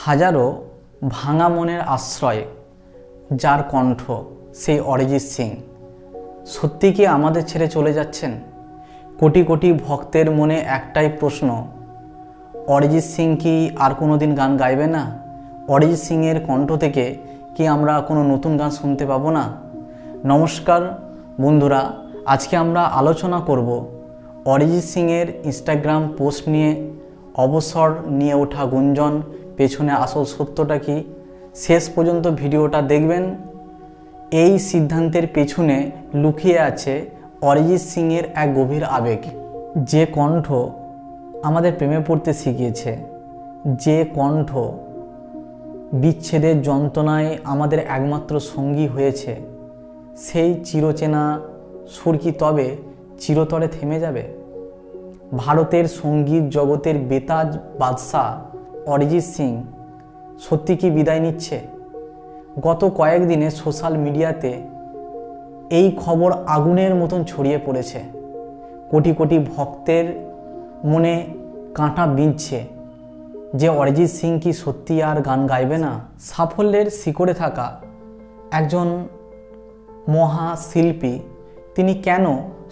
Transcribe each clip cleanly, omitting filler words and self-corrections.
হাজারো ভাঙা মনের আশ্রয় যার কণ্ঠ সেই অরিজিৎ সিং সত্যি কি আমাদের ছেড়ে চলে যাচ্ছেন? কোটি কোটি ভক্তের মনে একটাই প্রশ্ন, অরিজিৎ সিং কি আর কোনো দিন গান গাইবে না? অরিজিৎ সিংয়ের কণ্ঠ থেকে কি আমরা কোনো নতুন গান শুনতে পাবো না? নমস্কার বন্ধুরা, আজকে আমরা আলোচনা করব অরিজিৎ সিংয়ের ইনস্টাগ্রাম পোস্ট নিয়ে। অবসর নিয়ে ওঠা গুঞ্জন, পেছনে আসল সত্যটা কি? শেষ পর্যন্ত ভিডিওটা দেখবেন। এই সিদ্ধান্তের পেছনে লুকিয়ে আছে অরিজিৎ সিংয়ের এক গভীর আবেগ। যে কণ্ঠ আমাদের প্রেমে পড়তে শিখিয়েছে, যে কণ্ঠ বিচ্ছেদের যন্ত্রণায় আমাদের একমাত্র সঙ্গী হয়েছে, সেই চিরচেনা সুর কি তবে চিরতরে থেমে যাবে? ভারতের সঙ্গীত জগতের বেতাজ বাদশাহ অরিজিৎ সিং সত্যি কি বিদায় নিচ্ছে? গত কয়েকদিনে সোশ্যাল মিডিয়াতে এই খবর আগুনের মতন ছড়িয়ে পড়েছে। কোটি কোটি ভক্তের মনে কাঁটা বিঁধছে যে অরিজিৎ সিং কি সত্যি আর গান গাইবে না? সাফল্যের শিখরে থাকা একজন মহাশিল্পী তিনি কেন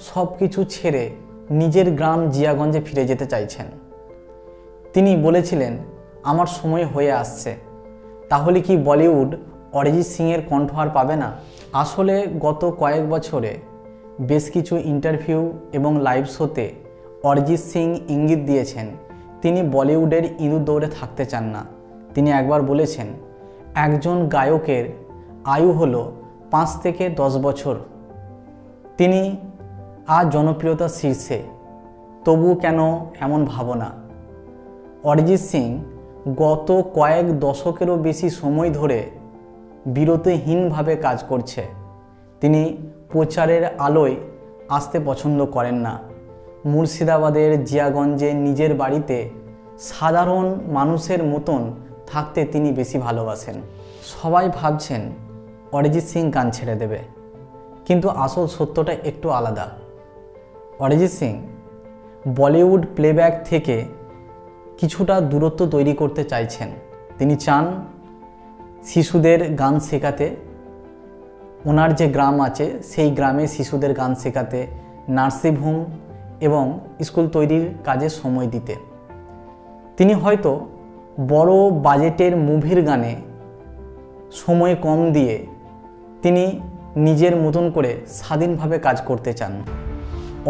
সব কিছু ছেড়ে নিজের গ্রাম জিয়াগঞ্জে ফিরে যেতে চাইছেন? তিনি বলেছিলেন, আমার সময় হয়ে আসছে। তাহলে কি বলিউড অরিজিৎ সিংয়ের কণ্ঠ আর পাবে না? আসলে গত কয়েক বছরে বেশ কিছু ইন্টারভিউ এবং লাইভ শোতে অরিজিৎ সিং ইঙ্গিত দিয়েছেন তিনি বলিউডের ইঁদুর দৌড়ে থাকতে চান না। তিনি একবার বলেছেন, একজন গায়কের আয়ু হলো 5 থেকে 10 বছর। তিনি আজ জনপ্রিয়তার শীর্ষে, তবু কেন এমন ভাবনা? অরিজিৎ সিং গত কয়েক দশকেরও বেশি সময় ধরে বিরতিহীনভাবে কাজ করছে। তিনি প্রচারের আলোয় আসতে পছন্দ করেন না। মুর্শিদাবাদের জিয়াগঞ্জে নিজের বাড়িতে সাধারণ মানুষের মতন থাকতে তিনি বেশি ভালোবাসেন। সবাই ভাবছেন অরিজিৎ সিং গান ছেড়ে দেবে, কিন্তু আসল সত্যটা একটু আলাদা। অরিজিৎ সিং বলিউড প্লেব্যাক থেকে কিছুটা দূরত্ব তৈরি করতে চাইছেন। তিনি চান শিশুদের গান শেখাতে, ওনার যে গ্রাম আছে সেই গ্রামে শিশুদের গান শেখাতে, নার্সিংহোম এবং স্কুল তৈরির কাজে সময় দিতে। তিনি হয়তো বড় বাজেটের মুভির গানে সময় কম দিয়ে তিনি নিজের মতন করে স্বাধীনভাবে কাজ করতে চান।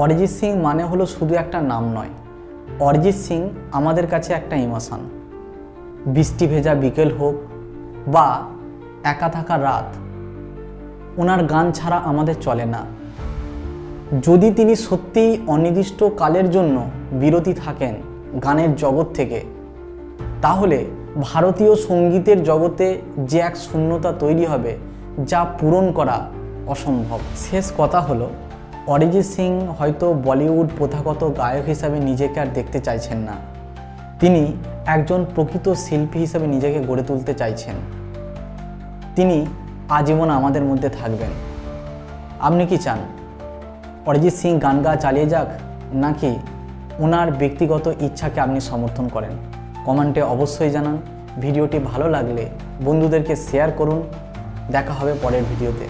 অরিজিৎ সিং মানে হলো শুধু একটা নাম নয়, অরিজিৎ সিং আমাদের কাছে একটা ইমোশন। বৃষ্টি ভেজা বিকেল হোক বা একা থাকা রাত, ওনার গান ছাড়া আমাদের চলে না। যদি তিনি সত্যিই অনির্দিষ্ট কালের জন্য বিরতি থাকেন গানের জগৎ থেকে, তাহলে ভারতীয় সঙ্গীতের জগতে যে এক শূন্যতা তৈরি হবে যা পূরণ করা অসম্ভব। শেষ কথা হলো, অরিজিৎ সিং হয়তো বলিউড প্রথাগত গায়ক হিসাবে নিজেকে আর দেখতে চাইছেন না। তিনি একজন প্রকৃত শিল্পী হিসাবে নিজেকে গড়ে তুলতে চাইছেন। তিনি আজীবন আমাদের মধ্যে থাকবেন। আপনি কি চান অরিজিৎ সিং গান গাওয়া চালিয়ে যাক, নাকি ওনার ব্যক্তিগত ইচ্ছাকে আপনি সমর্থন করেন? কমেন্টে অবশ্যই জানান। ভিডিওটি ভালো লাগলে বন্ধুদেরকে শেয়ার করুন। দেখা হবে পরের ভিডিওতে।